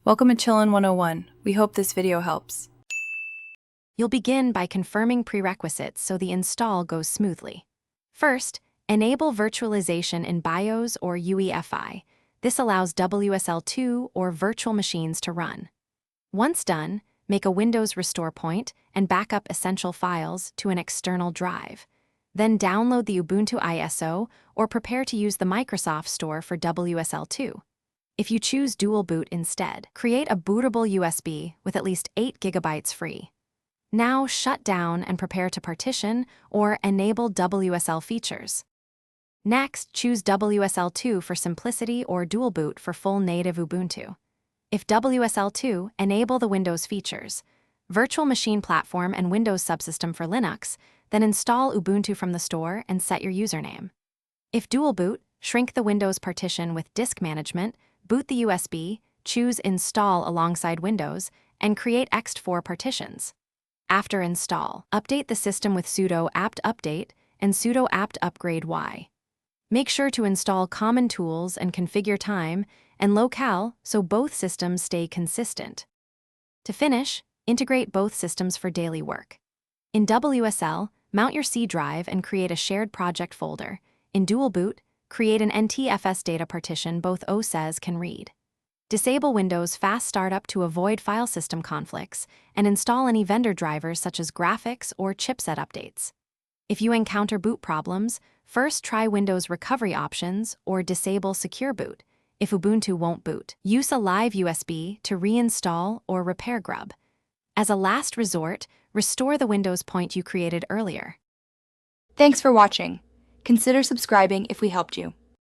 Welcome to Chillin' 101. We hope this video helps. You'll begin by confirming prerequisites so the install goes smoothly. First, enable virtualization in BIOS or UEFI. This allows WSL2 or virtual machines to run. Once done, make a Windows restore point and back up essential files to an external drive. Then download the Ubuntu ISO or prepare to use the Microsoft Store for WSL2. If you choose dual boot instead, create a bootable USB with at least 8 GB free. Now shut down and prepare to partition or enable WSL features. Next, choose WSL2 for simplicity or dual boot for full native Ubuntu. If WSL2, enable the Windows features, Virtual Machine Platform and Windows Subsystem for Linux, then install Ubuntu from the store and set your username. If dual boot, shrink the Windows partition with disk management, boot the USB, choose Install alongside Windows, and create ext4 partitions. After install, update the system with sudo apt update and sudo apt upgrade y. Make sure to install common tools and configure time and locale so both systems stay consistent. To finish, integrate both systems for daily work. In WSL, mount your C drive and create a shared project folder. In dual boot, create an NTFS data partition both OSes can read. Disable Windows Fast Startup to avoid file system conflicts, and install any vendor drivers such as graphics or chipset updates. If you encounter boot problems, first try Windows recovery options or disable Secure Boot. If Ubuntu won't boot, use a live USB to reinstall or repair grub. As a last resort, restore the Windows point you created earlier. Thanks for watching. Consider subscribing if we helped you.